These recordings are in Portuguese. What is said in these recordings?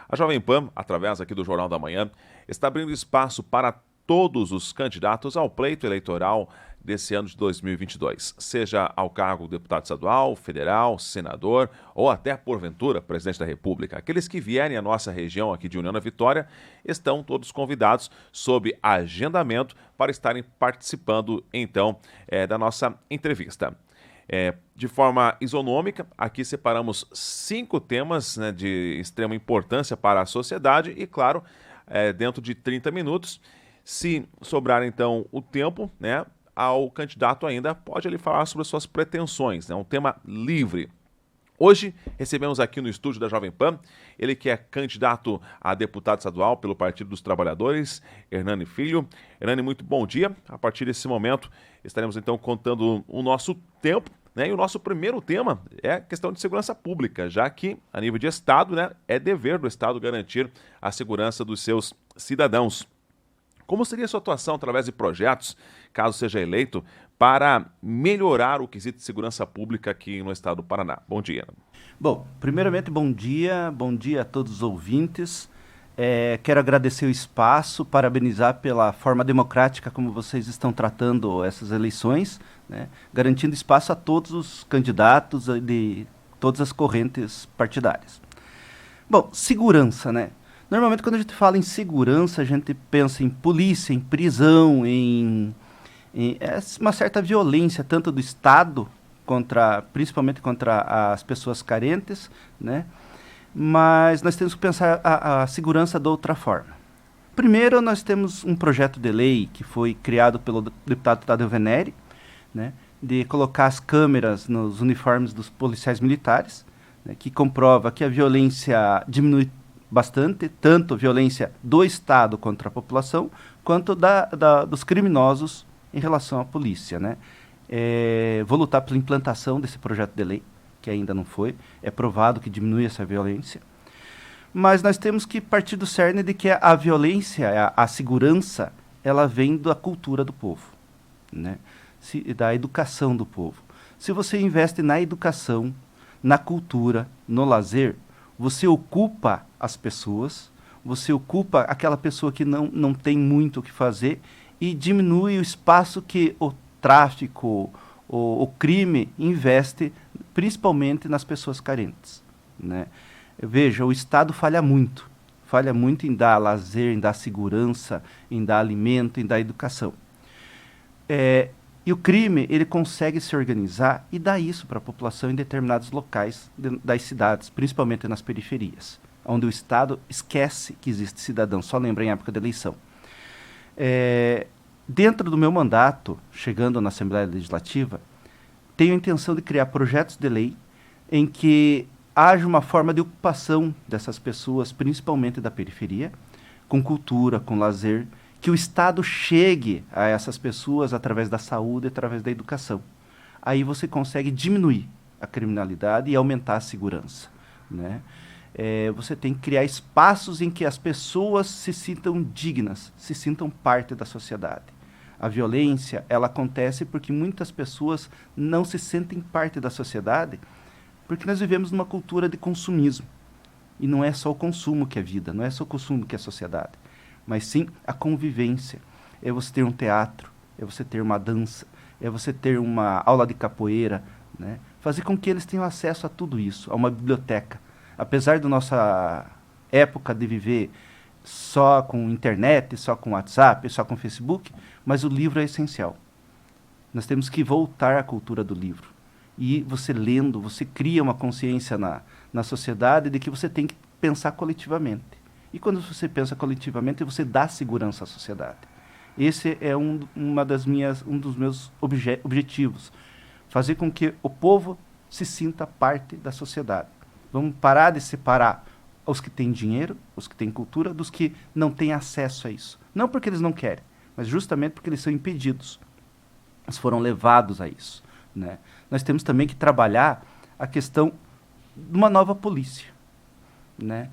A Jovem Pan, através aqui do Jornal da Manhã, está abrindo espaço para todos os candidatos ao pleito eleitoral desse ano de 2022, seja ao cargo de deputado estadual, federal, senador ou até, porventura, presidente da República. Aqueles que vierem à nossa região aqui de União da Vitória estão todos convidados sob agendamento para estarem participando, então, da nossa entrevista. De forma isonômica, aqui separamos 5 temas, né, de extrema importância para a sociedade e, claro, dentro de 30 minutos. Se sobrar, então, o tempo, né, ao candidato ainda pode ele falar sobre as suas pretensões, né, um tema livre. Hoje recebemos aqui no estúdio da Jovem Pan, ele que é candidato a deputado estadual pelo Partido dos Trabalhadores, Hernani Filho. Hernani, muito bom dia. A partir desse momento estaremos então contando o nosso tempo, né? E o nosso primeiro tema é questão de segurança pública, já que a nível de Estado, né, é dever do Estado garantir a segurança dos seus cidadãos. Como seria a sua atuação através de projetos, caso seja eleito, para melhorar o quesito de segurança pública aqui no estado do Paraná? Bom dia. Bom, primeiramente, bom dia a todos os ouvintes. Quero agradecer o espaço, parabenizar pela forma democrática como vocês estão tratando essas eleições, né, garantindo espaço a todos os candidatos de todas as correntes partidárias. Bom, segurança, né? Normalmente, quando a gente fala em segurança, a gente pensa em polícia, em prisão, em uma certa violência, tanto do Estado, principalmente contra as pessoas carentes, né? Mas nós temos que pensar a segurança de outra forma. Primeiro, nós temos um projeto de lei que foi criado pelo deputado Tadeu Venere, né, de colocar as câmeras nos uniformes dos policiais militares, né, que comprova que a violência diminui bastante, tanto a violência do Estado contra a população, quanto dos criminosos em relação à polícia, né? Vou lutar pela implantação desse projeto de lei, que ainda não foi. É provado que diminui essa violência. Mas nós temos que partir do cerne de que a violência, a segurança, ela vem da cultura do povo, né? Da educação do povo. Se você investe na educação, na cultura, no lazer, você ocupa as pessoas, você ocupa aquela pessoa que não tem muito o que fazer e diminui o espaço que o tráfico, o crime investe, principalmente nas pessoas carentes, né? Veja, o Estado falha muito em dar lazer, em dar segurança, em dar alimento, em dar educação. E o crime, ele consegue se organizar e dar isso para a população em determinados locais das cidades, principalmente nas periferias, onde o Estado esquece que existe cidadão, só lembra em época de eleição. Dentro do meu mandato, chegando na Assembleia Legislativa, tenho a intenção de criar projetos de lei em que haja uma forma de ocupação dessas pessoas, principalmente da periferia, com cultura, com lazer, que o Estado chegue a essas pessoas através da saúde, através da educação. Aí você consegue diminuir a criminalidade e aumentar a segurança, né? Você tem que criar espaços em que as pessoas se sintam dignas, se sintam parte da sociedade. A violência, ela acontece porque muitas pessoas não se sentem parte da sociedade, porque nós vivemos numa cultura de consumismo. E não é só o consumo que é vida, não é só o consumo que é sociedade, mas sim a convivência. É você ter um teatro, é você ter uma dança, é você ter uma aula de capoeira, né? Fazer com que eles tenham acesso a tudo isso, a uma biblioteca. Apesar da nossa época de viver só com internet, só com WhatsApp, só com Facebook, mas o livro é essencial. Nós temos que voltar à cultura do livro. E você lendo, você cria uma consciência na sociedade de que você tem que pensar coletivamente. E quando você pensa coletivamente, você dá segurança à sociedade. Esse é um dos meus objetivos. Fazer com que o povo se sinta parte da sociedade. Vamos parar de separar os que têm dinheiro, os que têm cultura, dos que não têm acesso a isso. Não porque eles não querem, mas justamente porque eles são impedidos. Eles foram levados a isso, né? Nós temos também que trabalhar a questão de uma nova polícia, né?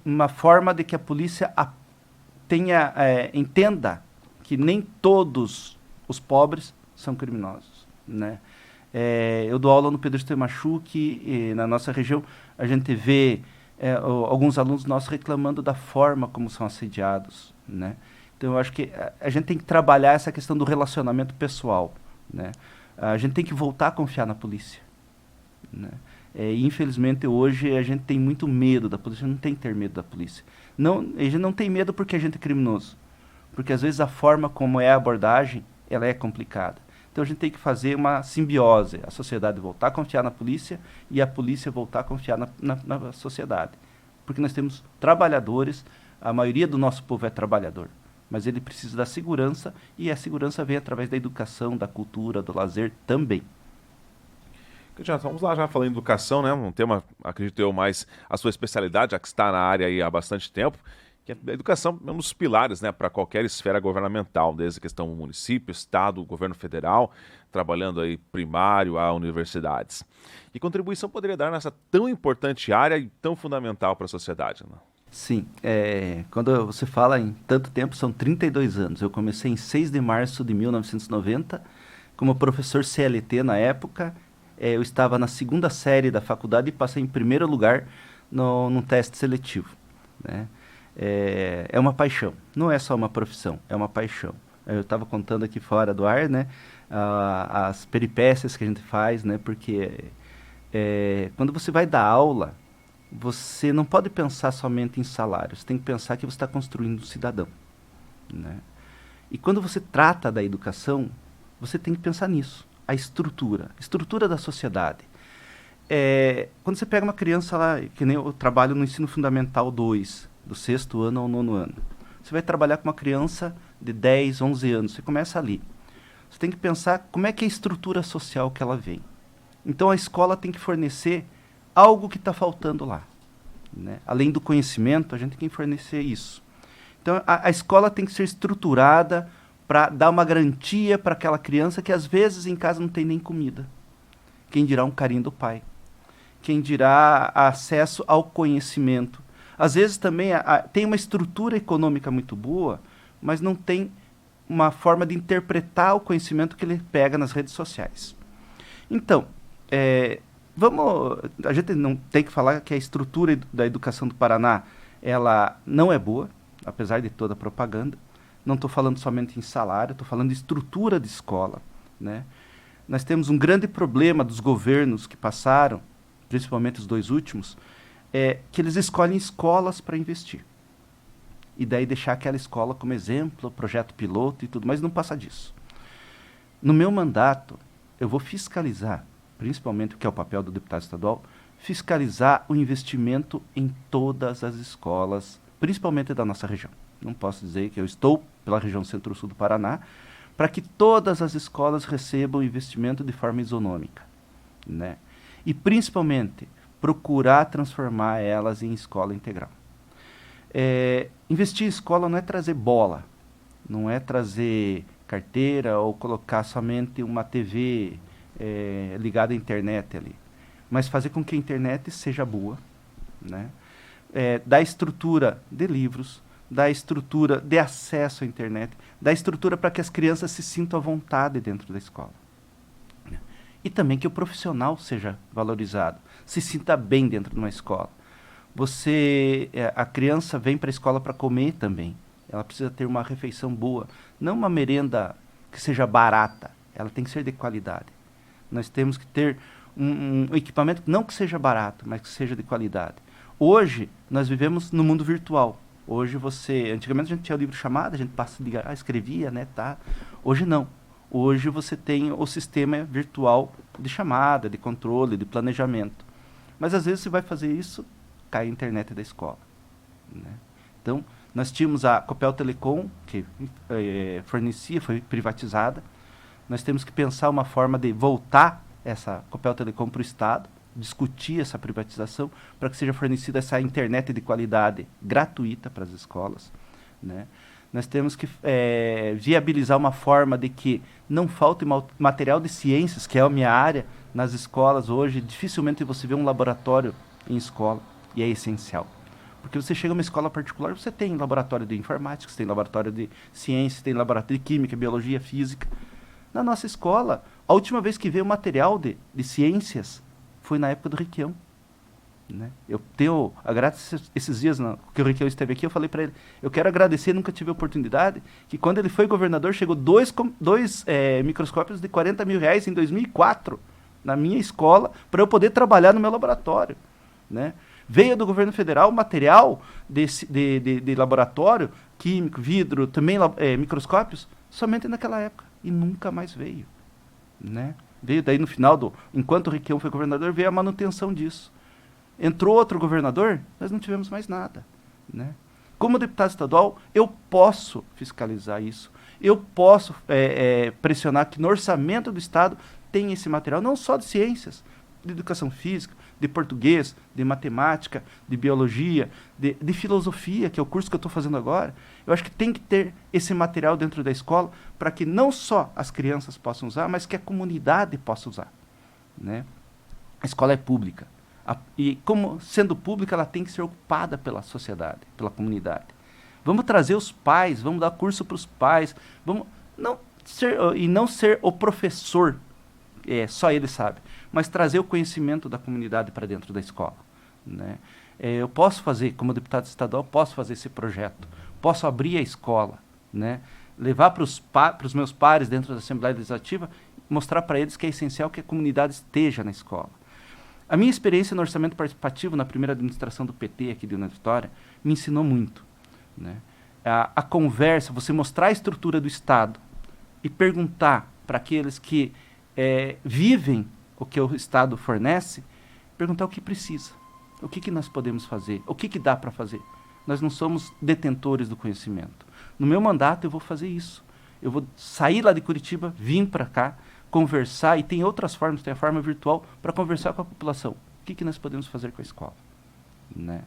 Uma forma de que a polícia entenda que nem todos os pobres são criminosos, né? Eu dou aula no Pedro Stamachuc e na nossa região a gente vê alguns alunos nossos reclamando da forma como são assediados, né? Então eu acho que a gente tem que trabalhar essa questão do relacionamento pessoal, né? A gente tem que voltar a confiar na polícia, né? Infelizmente hoje a gente tem muito medo da polícia, não tem que ter medo da polícia. Não, a gente não tem medo porque a gente é criminoso, porque às vezes a forma como é a abordagem, ela é complicada. Então a gente tem que fazer uma simbiose, a sociedade voltar a confiar na polícia e a polícia voltar a confiar na sociedade. Porque nós temos trabalhadores, a maioria do nosso povo é trabalhador, mas ele precisa da segurança e a segurança vem através da educação, da cultura, do lazer também. Já vamos lá, já falando em educação, né? Um tema, acredito eu, mais a sua especialidade, já que está na área aí há bastante tempo, que a educação é um dos pilares, né, para qualquer esfera governamental, desde a questão do município, estado, governo federal, trabalhando aí primário a universidades. Que contribuição poderia dar nessa tão importante área e tão fundamental para a sociedade, né? Sim, quando você fala em tanto tempo, são 32 anos. Eu comecei em 6 de março de 1990, como professor CLT na época. Eu estava na segunda série da faculdade e passei em primeiro lugar num teste seletivo, né? É uma paixão, não é só uma profissão, é uma paixão. Eu estava contando aqui fora do ar, né, as peripécias que a gente faz, né, porque quando você vai dar aula, você não pode pensar somente em salário, você tem que pensar que você está construindo um cidadão, né? E quando você trata da educação, você tem que pensar nisso. A estrutura da sociedade. Quando você pega uma criança lá, que nem eu trabalho no ensino fundamental 2, do 6º ano ao 9º ano. Você vai trabalhar com uma criança de 10, 11 anos, você começa ali. Você tem que pensar como é que é a estrutura social que ela vem. Então a escola tem que fornecer algo que está faltando lá, né? Além do conhecimento, a gente tem que fornecer isso. Então a escola tem que ser estruturada para dar uma garantia para aquela criança que às vezes em casa não tem nem comida. Quem dirá um carinho do pai? Quem dirá acesso ao conhecimento? Às vezes também tem uma estrutura econômica muito boa, mas não tem uma forma de interpretar o conhecimento que ele pega nas redes sociais. Então, a gente não tem que falar que a estrutura da educação do Paraná, ela não é boa, apesar de toda a propaganda. Não estou falando somente em salário, estou falando de estrutura de escola, né? Nós temos um grande problema dos governos que passaram, principalmente os 2 últimos, que eles escolhem escolas para investir. E daí deixar aquela escola como exemplo, projeto piloto e tudo, mas não passa disso. No meu mandato, eu vou fiscalizar, principalmente o que é o papel do deputado estadual, fiscalizar o investimento em todas as escolas, principalmente da nossa região. Não posso dizer que eu estou pela região centro-sul do Paraná, para que todas as escolas recebam investimento de forma isonômica, né? E principalmente procurar transformar elas em escola integral. Investir em escola não é trazer bola, não é trazer carteira ou colocar somente uma TV ligada à internet ali, mas fazer com que a internet seja boa, né? Dar estrutura de livros, da estrutura de acesso à internet, da estrutura para que as crianças se sintam à vontade dentro da escola. E também que o profissional seja valorizado, se sinta bem dentro de uma escola. A criança vem para a escola para comer também. Ela precisa ter uma refeição boa, não uma merenda que seja barata, ela tem que ser de qualidade. Nós temos que ter um equipamento não que seja barato, mas que seja de qualidade. Hoje, nós vivemos no mundo virtual. Hoje antigamente a gente tinha o livro chamado, a gente escrevia, né, tá? Hoje não. Hoje você tem o sistema virtual de chamada, de controle, de planejamento. Mas às vezes você vai fazer isso, cai a internet da escola, né? Então, nós tínhamos a Copel Telecom, que fornecia, foi privatizada. Nós temos que pensar uma forma de voltar essa Copel Telecom para o Estado, discutir essa privatização para que seja fornecida essa internet de qualidade gratuita para as escolas, né? Nós temos que viabilizar uma forma de que não falte material de ciências, que é a minha área, nas escolas hoje. Dificilmente você vê um laboratório em escola, e é essencial. Porque você chega numa escola particular, você tem laboratório de informática, você tem laboratório de ciências, tem laboratório de química, biologia, física. Na nossa escola, a última vez que veio material de ciências foi na época do Requião, Né? Eu tenho, esses dias que o Requião esteve aqui, eu falei para ele, eu quero agradecer, nunca tive a oportunidade, que quando ele foi governador, chegou dois microscópios de R$40 mil em 2004, na minha escola, para eu poder trabalhar no meu laboratório. Né? Veio do governo federal material de laboratório, químico, vidro, também microscópios, somente naquela época, e nunca mais veio. Né? Veio daí no final, enquanto o Requião foi governador, veio a manutenção disso. Entrou outro governador, nós não tivemos mais nada. Né? Como deputado estadual, eu posso fiscalizar isso. Eu posso pressionar que no orçamento do Estado tenha esse material, não só de ciências, de educação física, de português, de matemática, de biologia, de filosofia, que é o curso que eu estou fazendo agora. Eu acho que tem que ter esse material dentro da escola para que não só as crianças possam usar, mas que a comunidade possa usar. Né? A escola é pública. E como sendo pública, ela tem que ser ocupada pela sociedade, pela comunidade. Vamos trazer os pais, vamos dar curso para os pais, não ser o professor, só ele sabe, mas trazer o conhecimento da comunidade para dentro da escola. Né? Eu posso fazer, como deputado estadual, posso fazer esse projeto, posso abrir a escola, né? Levar para os meus pares dentro da Assembleia Legislativa, mostrar para eles que é essencial que a comunidade esteja na escola. A minha experiência no orçamento participativo, na primeira administração do PT aqui de União da Vitória, me ensinou muito. Né? A conversa, você mostrar a estrutura do Estado e perguntar para aqueles que vivem o que o Estado fornece, perguntar o que precisa, o que nós podemos fazer, o que dá para fazer. Nós não somos detentores do conhecimento. No meu mandato eu vou fazer isso. Eu vou sair lá de Curitiba, vir para cá, conversar, e tem outras formas, tem a forma virtual, para conversar com a população. O que nós podemos fazer com a escola? Né?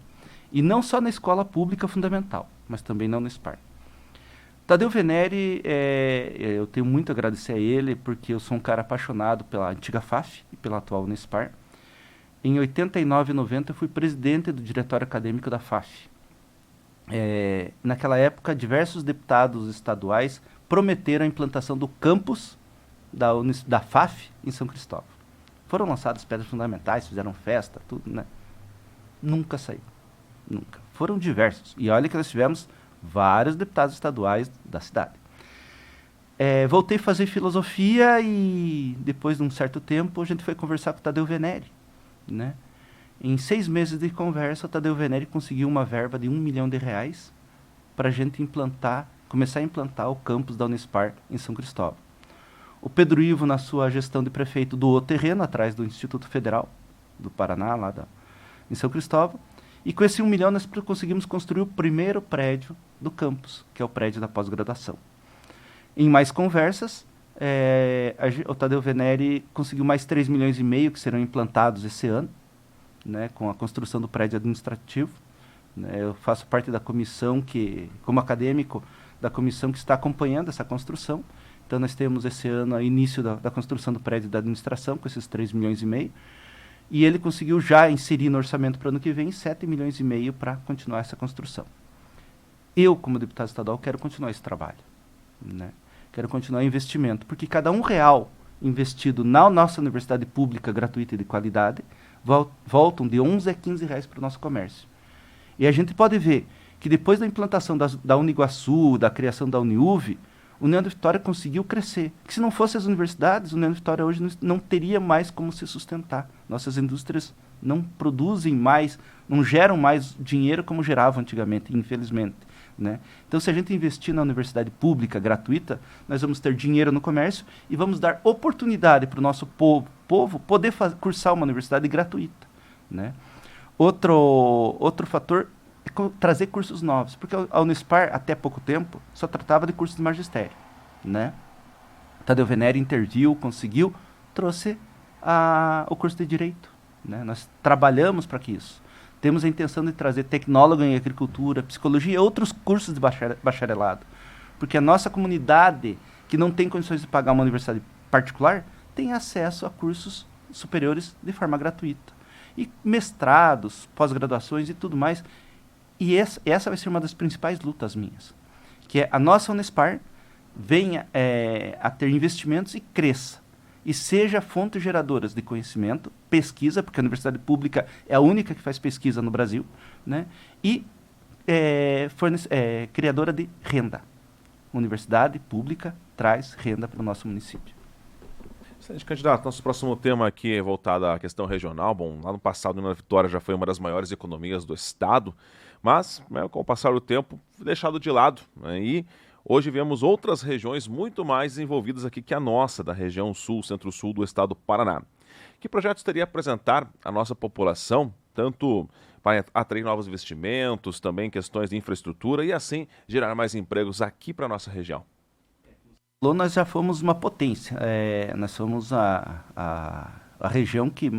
E não só na escola pública fundamental, mas também não no SPAR. Tadeu Venere, eu tenho muito a agradecer a ele, porque eu sou um cara apaixonado pela antiga FAF e pela atual Unespar. Em 89 e 90 eu fui presidente do diretório acadêmico da FAF. Naquela época, diversos deputados estaduais prometeram a implantação do campus da FAF em São Cristóvão. Foram lançadas pedras fundamentais, fizeram festa, tudo, né? Nunca saiu. Nunca. Foram diversos. E olha que nós tivemos vários deputados estaduais da cidade. Voltei a fazer filosofia e depois de um certo tempo a gente foi conversar com o Tadeu Venere. Né? Em 6 meses de conversa, o Tadeu Venere conseguiu uma verba de R$1 milhão para a gente começar a implantar o campus da Unespar em São Cristóvão. O Pedro Ivo, na sua gestão de prefeito, doou terreno atrás do Instituto Federal do Paraná, em São Cristóvão. E com esse R$1 milhão nós conseguimos construir o primeiro prédio do campus, que é o prédio da pós-graduação. Em mais conversas, o Tadeu Venere conseguiu mais R$3,5 milhões que serão implantados esse ano, né, com a construção do prédio administrativo. Né, eu faço parte da comissão como acadêmico, da comissão que está acompanhando essa construção. Então nós temos esse ano o início da construção do prédio da administração, com esses R$3,5 milhões. E ele conseguiu já inserir no orçamento para o ano que vem R$7,5 milhões para continuar essa construção. Eu, como deputado estadual, quero continuar esse trabalho. Né? Quero continuar o investimento, porque cada R$1 investido na nossa universidade pública, gratuita e de qualidade, voltam de 11 a R$15 para o nosso comércio. E a gente pode ver que depois da implantação da Uniguaçu, da criação da Uniuv, a União da Vitória conseguiu crescer. Que se não fossem as universidades, a União da Vitória hoje não teria mais como se sustentar. Nossas indústrias não produzem mais, não geram mais dinheiro como geravam antigamente, infelizmente. Né? Então, se a gente investir na universidade pública, gratuita, nós vamos ter dinheiro no comércio e vamos dar oportunidade para o nosso povo poder cursar uma universidade gratuita. Né? Outro fator é trazer cursos novos, porque a Unespar, até pouco tempo, só tratava de cursos de magistério. Né? Tadeu Venere interviu, conseguiu, trouxe o curso de Direito. Né? Nós trabalhamos para que isso. Temos a intenção de trazer tecnólogo em agricultura, psicologia e outros cursos de bacharelado. Porque a nossa comunidade, que não tem condições de pagar uma universidade particular, tem acesso a cursos superiores de forma gratuita. E mestrados, pós-graduações e tudo mais. E essa vai ser uma das principais lutas minhas. Que é a nossa Unespar venha a ter investimentos e cresça. e seja fontes geradoras de conhecimento, pesquisa, porque a universidade pública é a única que faz pesquisa no Brasil, né? E criadora de renda. Universidade pública traz renda para o nosso município. Excelente, candidato. Nosso próximo tema aqui é voltado à questão regional. Bom, lá no passado, a Vitória já foi uma das maiores economias do estado, mas, né, com o passar do tempo, foi deixado de lado, né? E hoje vemos outras regiões muito mais desenvolvidas aqui que a nossa, da região sul, centro-sul do estado do Paraná. Que projetos teria a apresentar à nossa população, tanto para atrair novos investimentos, também questões de infraestrutura e assim gerar mais empregos aqui para a nossa região? Nós já fomos uma potência, nós somos a região que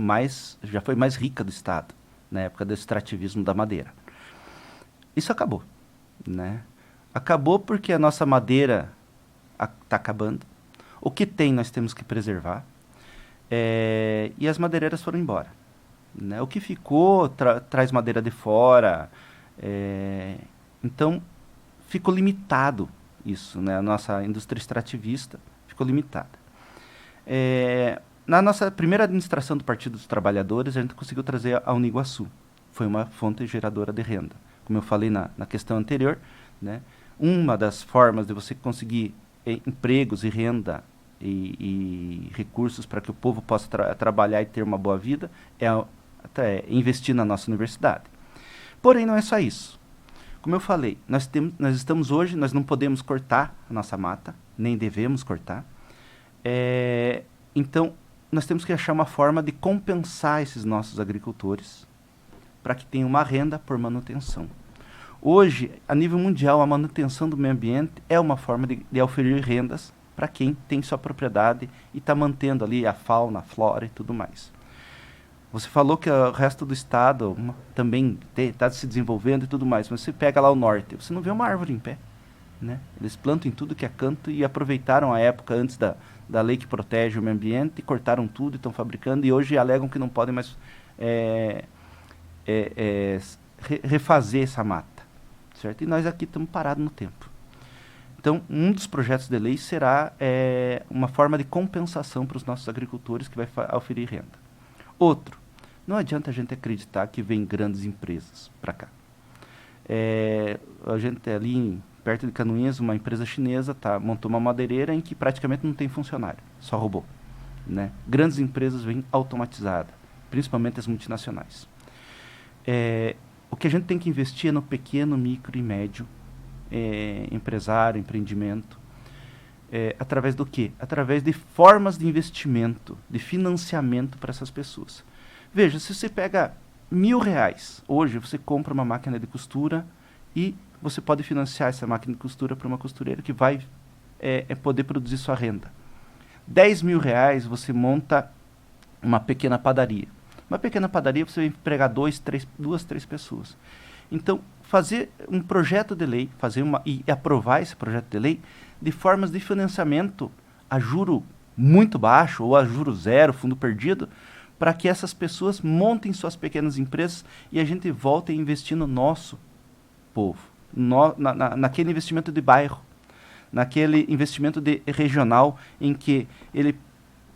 já foi mais rica do estado, na época do extrativismo da madeira. Isso acabou, né? Acabou porque a nossa madeira está acabando. O que tem nós temos que preservar. E as madeireiras foram embora, né? O que ficou traz madeira de fora. Então, ficou limitado isso, né? A nossa indústria extrativista ficou limitada. Na nossa primeira administração do Partido dos Trabalhadores, a gente conseguiu trazer a Uniguaçu. Foi uma fonte geradora de renda. Como eu falei na questão anterior, né? Uma das formas de você conseguir empregos e renda e recursos para que o povo possa trabalhar e ter uma boa vida é investir na nossa universidade. Porém, não é só isso. Como eu falei, nós estamos hoje, nós não podemos cortar a nossa mata, nem devemos cortar. Então, nós temos que achar uma forma de compensar esses nossos agricultores para que tenham uma renda por manutenção. Hoje, a nível mundial, a manutenção do meio ambiente é uma forma de oferir rendas para quem tem sua propriedade e está mantendo ali a fauna, a flora e tudo mais. Você falou que o resto do estado também está se desenvolvendo e tudo mais, mas você pega lá o norte, você não vê uma árvore em pé, né? Eles plantam em tudo que é canto e aproveitaram a época antes da lei que protege o meio ambiente, e cortaram tudo e estão fabricando, e hoje alegam que não podem mais refazer essa mata, certo? E nós aqui estamos parados no tempo. Então, um dos projetos de lei será uma forma de compensação para os nossos agricultores que vai oferir renda. Outro, não adianta a gente acreditar que vem grandes empresas para cá. A gente ali perto de Canoinhas, uma empresa chinesa montou uma madeireira em que praticamente não tem funcionário, só robô, né? Grandes empresas vêm automatizadas, principalmente as multinacionais. O que a gente tem que investir é no pequeno, micro e médio empresário, empreendimento. Através do quê? Através de formas de investimento, de financiamento para essas pessoas. Veja, se você pega R$1.000, hoje você compra uma máquina de costura e você pode financiar essa máquina de costura para uma costureira que vai poder produzir sua renda. R$10.000 você monta uma pequena padaria. Uma pequena padaria você vai empregar duas, três pessoas. Então, fazer um projeto de lei, e aprovar esse projeto de lei de formas de financiamento a juro muito baixo ou a juro zero, fundo perdido, para que essas pessoas montem suas pequenas empresas e a gente volte a investir no nosso povo, naquele investimento de bairro, naquele investimento regional em que ele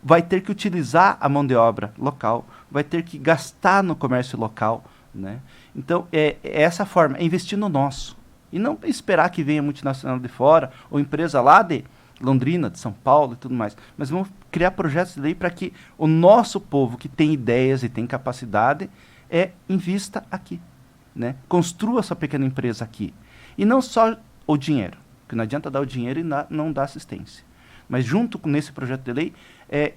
vai ter que utilizar a mão de obra local, vai ter que gastar no comércio local, né? Então, essa forma, é investir no nosso. E não esperar que venha multinacional de fora, ou empresa lá de Londrina, de São Paulo e tudo mais. Mas vamos criar projetos de lei para que o nosso povo, que tem ideias e tem capacidade, invista aqui, né? Construa sua pequena empresa aqui. E não só o dinheiro, porque não adianta dar o dinheiro e não dar assistência. Mas junto com esse projeto de lei,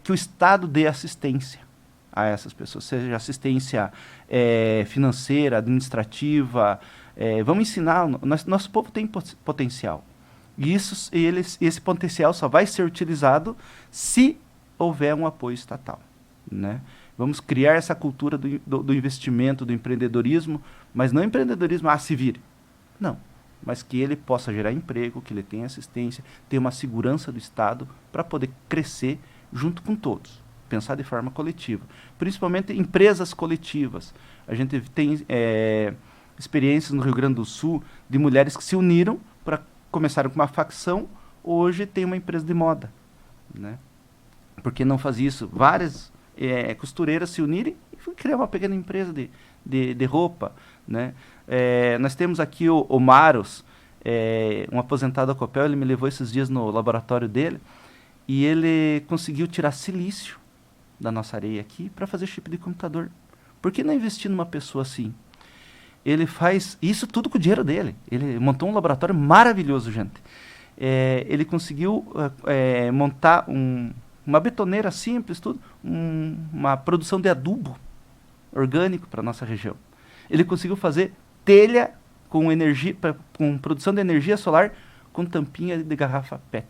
que o Estado dê assistência a essas pessoas, seja assistência financeira, administrativa. Vamos ensinar, nosso povo tem potencial. E esse potencial só vai ser utilizado se houver um apoio estatal, né? Vamos criar essa cultura do investimento, do empreendedorismo, mas não empreendedorismo, se vire. Não, mas que ele possa gerar emprego, que ele tenha assistência, ter uma segurança do Estado para poder crescer junto com todos. Pensar de forma coletiva. Principalmente empresas coletivas. A gente tem experiências no Rio Grande do Sul de mulheres que se uniram para começar com uma facção, hoje tem uma empresa de moda, né? Por que não fazer isso? Várias costureiras se unirem e criar uma pequena empresa de roupa, né? Nós temos aqui o Maros, um aposentado da Copel. Ele me levou esses dias no laboratório dele e ele conseguiu tirar silício da nossa areia aqui para fazer chip de computador. Por que não investir numa pessoa assim? Ele faz isso tudo com o dinheiro dele. Ele montou um laboratório maravilhoso, gente. Ele conseguiu montar uma betoneira simples, tudo, uma produção de adubo orgânico para a nossa região. Ele conseguiu fazer telha com com produção de energia solar com tampinha de garrafa PET.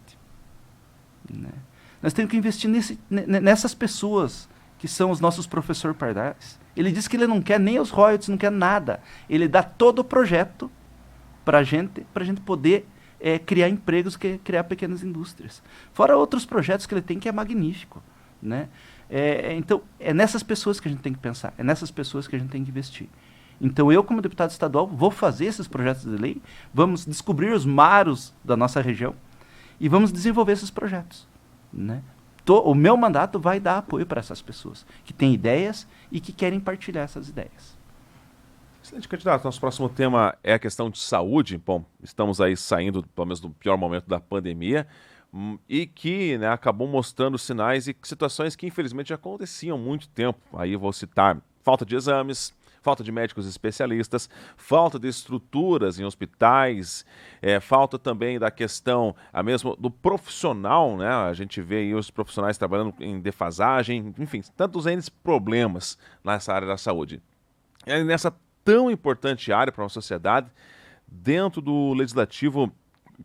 Né? Nós temos que investir nessas pessoas que são os nossos professores pardais. Ele diz que ele não quer nem os royalties, não quer nada. Ele dá todo o projeto para a gente poder criar empregos, criar pequenas indústrias. Fora outros projetos que ele tem, que é magnífico. Né? Então, é nessas pessoas que a gente tem que pensar, é nessas pessoas que a gente tem que investir. Então, eu, como deputado estadual, vou fazer esses projetos de lei, vamos descobrir os maros da nossa região e vamos desenvolver esses projetos. Né? O meu mandato vai dar apoio para essas pessoas que têm ideias e que querem partilhar essas ideias. Excelente, candidato. Nosso próximo tema é a questão de saúde. Bom, estamos aí saindo, pelo menos, do pior momento da pandemia e que, né, acabou mostrando sinais e situações que, infelizmente, já aconteciam há muito tempo. Aí eu vou citar falta de exames, falta de médicos especialistas, falta de estruturas em hospitais, falta também da questão mesmo do profissional, né? A gente vê aí os profissionais trabalhando em defasagem, enfim, tantos N problemas nessa área da saúde. E nessa tão importante área para uma sociedade, dentro do legislativo,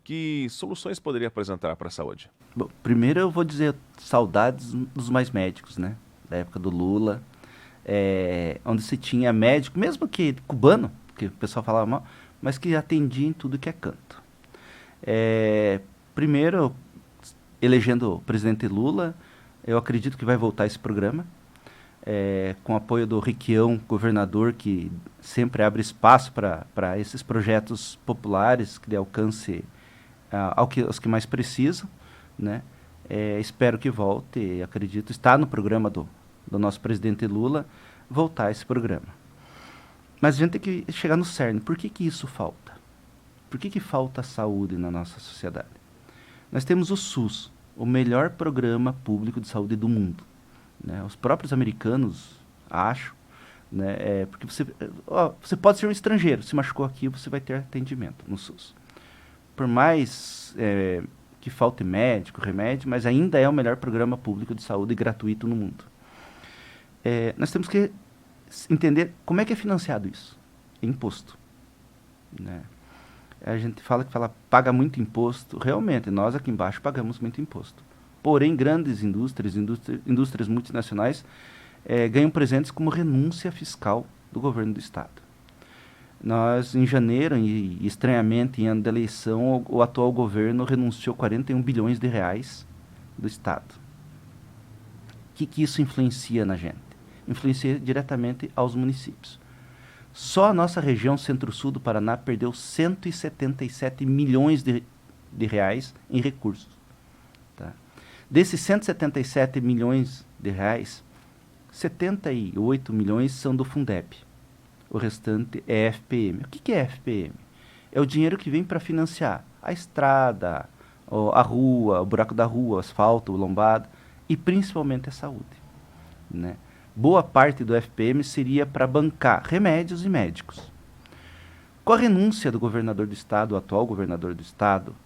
que soluções poderia apresentar para a saúde? Bom, primeiro eu vou dizer saudades dos mais médicos, né? Da época do Lula, onde se tinha médico, mesmo que cubano, que o pessoal falava mal, mas que atendia em tudo que é canto. Primeiro, elegendo o presidente Lula, eu acredito que vai voltar esse programa, com o apoio do Requião, governador, que sempre abre espaço para esses projetos populares que dê alcance aos que mais precisam, né? Espero que volte, acredito, está no programa do nosso presidente Lula, voltar esse programa. Mas a gente tem que chegar no cerne. Por que isso falta? Por que falta saúde na nossa sociedade? Nós temos o SUS, o melhor programa público de saúde do mundo. Né? Os próprios americanos acham, né? Porque você pode ser um estrangeiro, se machucou aqui, você vai ter atendimento no SUS. Por mais que falte médico, remédio, mas ainda é o melhor programa público de saúde gratuito no mundo. Nós temos que entender como é que é financiado isso. É imposto. Né? A gente paga muito imposto. Realmente, nós aqui embaixo pagamos muito imposto. Porém, grandes indústrias multinacionais ganham presentes como renúncia fiscal do governo do Estado. Nós, em janeiro, e estranhamente, em ano de eleição, o atual governo renunciou 41 bilhões de reais do Estado. O que isso influencia na gente? Influencia diretamente aos municípios. Só a nossa região centro-sul do Paraná perdeu 177 milhões de reais em recursos. Tá? Desses 177 milhões de reais, 78 milhões são do Fundeb. O restante é FPM. O que é FPM? É o dinheiro que vem para financiar a estrada, a rua, o buraco da rua, o asfalto, o lombado e principalmente a saúde. Né? Boa parte do FPM seria para bancar remédios e médicos. Com a renúncia do governador do estado, o atual governador do estado,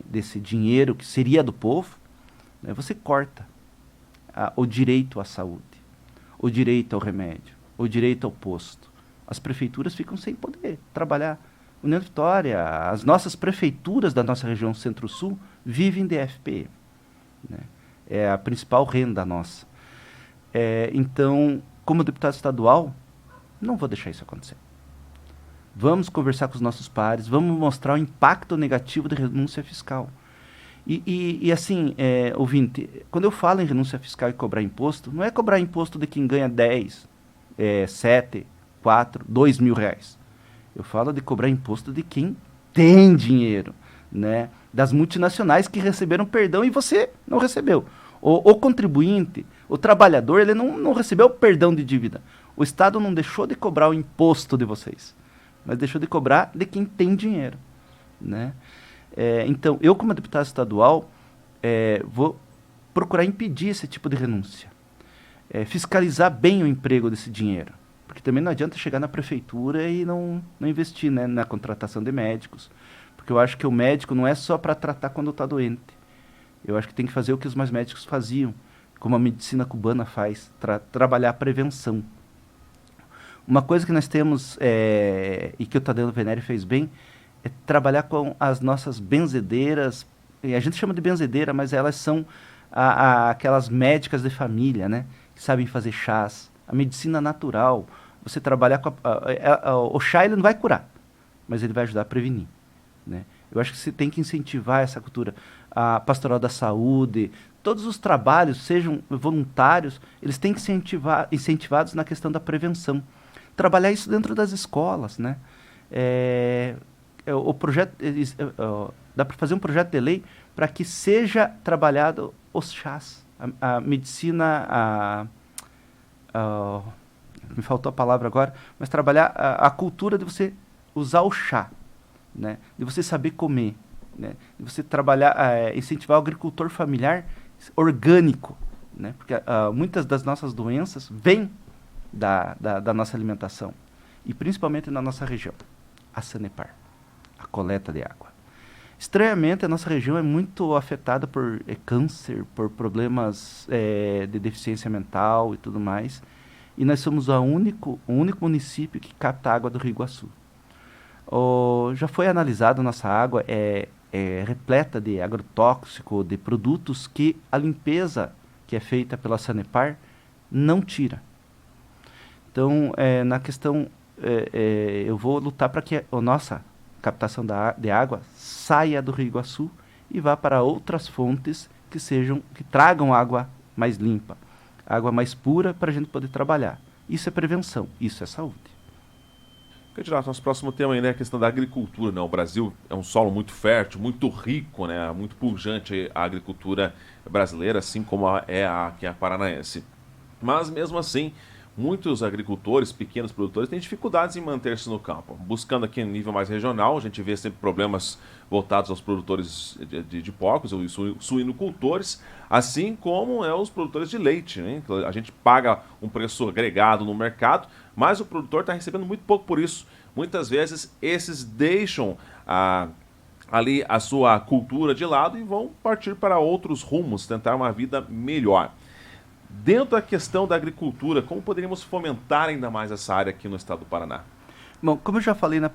desse dinheiro que seria do povo, né, você corta o direito à saúde, o direito ao remédio, o direito ao posto. As prefeituras ficam sem poder trabalhar. União Vitória, as nossas prefeituras da nossa região Centro-Sul vivem de FPM. Né? É a principal renda nossa. Então, como deputado estadual, não vou deixar isso acontecer. Vamos conversar com os nossos pares, vamos mostrar o impacto negativo da renúncia fiscal. E assim, ouvinte, quando eu falo em renúncia fiscal e cobrar imposto, não é cobrar imposto de quem ganha 10, 7, 4, 2 mil reais. Eu falo de cobrar imposto de quem tem dinheiro, né? Das multinacionais que receberam perdão e você não recebeu. O contribuinte, o trabalhador, ele não recebeu perdão de dívida. O Estado não deixou de cobrar o imposto de vocês, mas deixou de cobrar de quem tem dinheiro, né? Então, eu como deputado estadual, vou procurar impedir esse tipo de renúncia. Fiscalizar bem o emprego desse dinheiro. Porque também não adianta chegar na prefeitura e não investir, né, na contratação de médicos. Porque eu acho que o médico não é só para tratar quando está doente. Eu acho que tem que fazer o que os mais médicos faziam, como a medicina cubana faz, trabalhar a prevenção. Uma coisa que nós temos, e que o Tadeu Venere fez bem, é trabalhar com as nossas benzedeiras. A gente chama de benzedeira, mas elas são aquelas médicas de família, né, que sabem fazer chás. A medicina natural, você trabalhar com o chá, ele não vai curar, mas ele vai ajudar a prevenir, né? Eu acho que você tem que incentivar essa cultura. A pastoral da saúde, todos os trabalhos, sejam voluntários, eles têm que ser incentivados na questão da prevenção. Trabalhar isso dentro das escolas, né? O projeto, dá para fazer um projeto de lei para que seja trabalhado os chás, a medicina, me faltou a palavra agora, mas trabalhar a cultura de você usar o chá, né? De você saber comer, né? De você trabalhar, incentivar o agricultor familiar orgânico, né? Porque muitas das nossas doenças vêm da nossa alimentação, e principalmente na nossa região, a Sanepar, a coleta de água. Estranhamente, a nossa região é muito afetada por câncer, por problemas de deficiência mental e tudo mais. E nós somos o único município que capta água do Rio Iguaçu. Já foi analisado, nossa água é repleta de agrotóxico, de produtos que a limpeza que é feita pela Sanepar não tira. Então, na questão, eu vou lutar para que a nossa captação de água saia do Rio Iguaçu e vá para outras fontes que tragam água mais limpa, água mais pura, para a gente poder trabalhar. Isso é prevenção, isso é saúde. Candidato, nosso próximo tema aí, né, é a questão da agricultura, né? O Brasil é um solo muito fértil, muito rico, né, muito pujante a agricultura brasileira, assim como é a paranaense. Mas mesmo assim, muitos agricultores, pequenos produtores, têm dificuldades em manter-se no campo. Buscando aqui em nível mais regional, a gente vê sempre problemas voltados aos produtores de porcos, os suinocultores, assim como os produtores de leite, né? A gente paga um preço agregado no mercado, mas o produtor está recebendo muito pouco por isso. Muitas vezes, esses deixam ali a sua cultura de lado e vão partir para outros rumos, tentar uma vida melhor. Dentro da questão da agricultura, como poderíamos fomentar ainda mais essa área aqui no estado do Paraná? Bom, como eu já falei na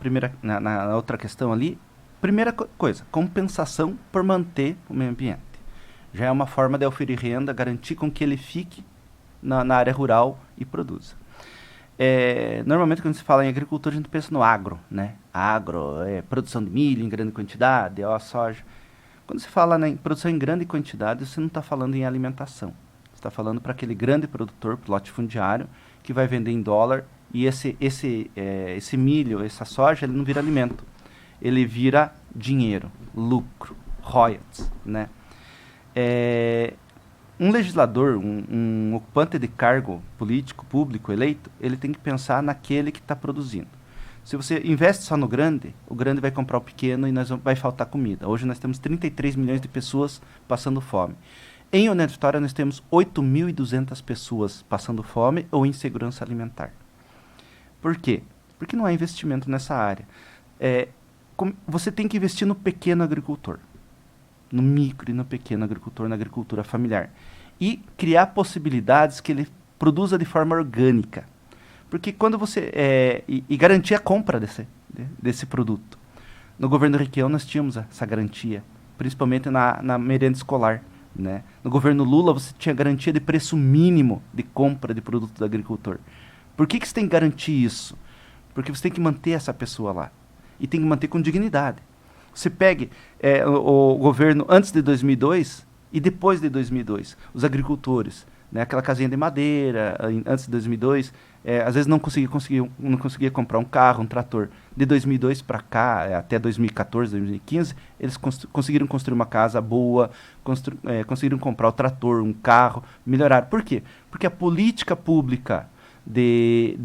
outra questão ali, primeira coisa, compensação por manter o meio ambiente. Já é uma forma de oferir renda, garantir com que ele fique na área rural e produza. Normalmente, quando se fala em agricultura, a gente pensa no agro, né? Agro é produção de milho em grande quantidade, soja. Quando se fala em produção em grande quantidade, você não está falando em alimentação. Está falando para aquele grande produtor, latifundiário, que vai vender em dólar, e esse milho, essa soja, ele não vira alimento. Ele vira dinheiro, lucro, royalties, né? Um legislador, um ocupante de cargo político, público, eleito, ele tem que pensar naquele que está produzindo. Se você investe só no grande, o grande vai comprar o pequeno e vai faltar comida. Hoje nós temos 33 milhões de pessoas passando fome. Em União da Vitória, nós temos 8.200 pessoas passando fome ou insegurança alimentar. Por quê? Porque não há investimento nessa área. Você tem que investir no pequeno agricultor, no micro e no pequeno agricultor, na agricultura familiar. E criar possibilidades que ele produza de forma orgânica. Porque quando você... e garantir a compra desse produto. No governo Requião, nós tínhamos essa garantia, principalmente na merenda escolar. Né? No governo Lula, você tinha garantia de preço mínimo de compra de produto do agricultor. Por que você tem que garantir isso? Porque você tem que manter essa pessoa lá. E tem que manter com dignidade. Você pegue o governo antes de 2002 e depois de 2002. Os agricultores né? Aquela casinha de madeira, antes de 2002, às vezes não conseguia comprar um carro, um trator. De 2002 para cá, até 2014, 2015, eles conseguiram construir uma casa boa, conseguiram comprar o trator, um carro, melhorar. Por quê? Porque a política pública de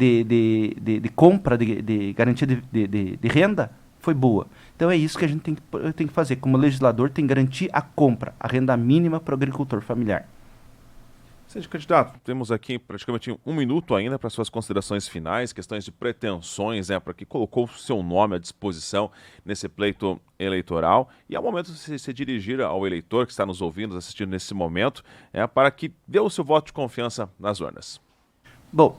compra, de garantia de renda foi boa. Então é isso que a gente tem que fazer. Como legislador, tem que garantir a compra, a renda mínima para o agricultor familiar. Seja candidato, temos aqui praticamente 1 minuto ainda para suas considerações finais, questões de pretensões, para que colocou o seu nome à disposição nesse pleito eleitoral. E é o momento de se dirigir ao eleitor que está nos ouvindo, assistindo nesse momento, para que dê o seu voto de confiança nas urnas. Bom,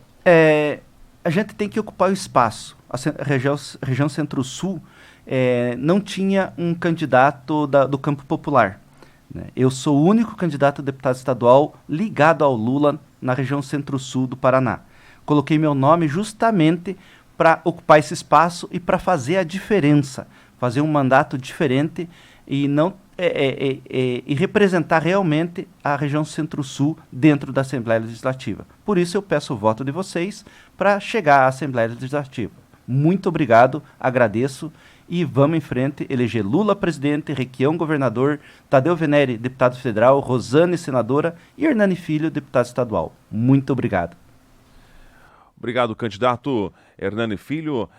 a gente tem que ocupar o espaço. A região Centro-Sul não tinha um candidato do campo popular. Eu sou o único candidato a deputado estadual ligado ao Lula na região Centro-Sul do Paraná. Coloquei meu nome justamente para ocupar esse espaço e para fazer a diferença, fazer um mandato diferente e não e representar realmente a região Centro-Sul dentro da Assembleia Legislativa. Por isso eu peço o voto de vocês para chegar à Assembleia Legislativa. Muito obrigado, agradeço. E vamos em frente, eleger Lula presidente, Requião governador, Tadeu Venere deputado federal, Rosane senadora e Hernani Filho deputado estadual. Muito obrigado. Obrigado, candidato Hernani Filho,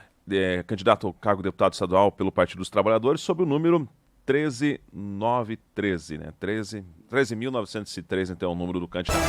candidato ao cargo de deputado estadual pelo Partido dos Trabalhadores, sob o número 13913, 13.903, então é o número do candidato.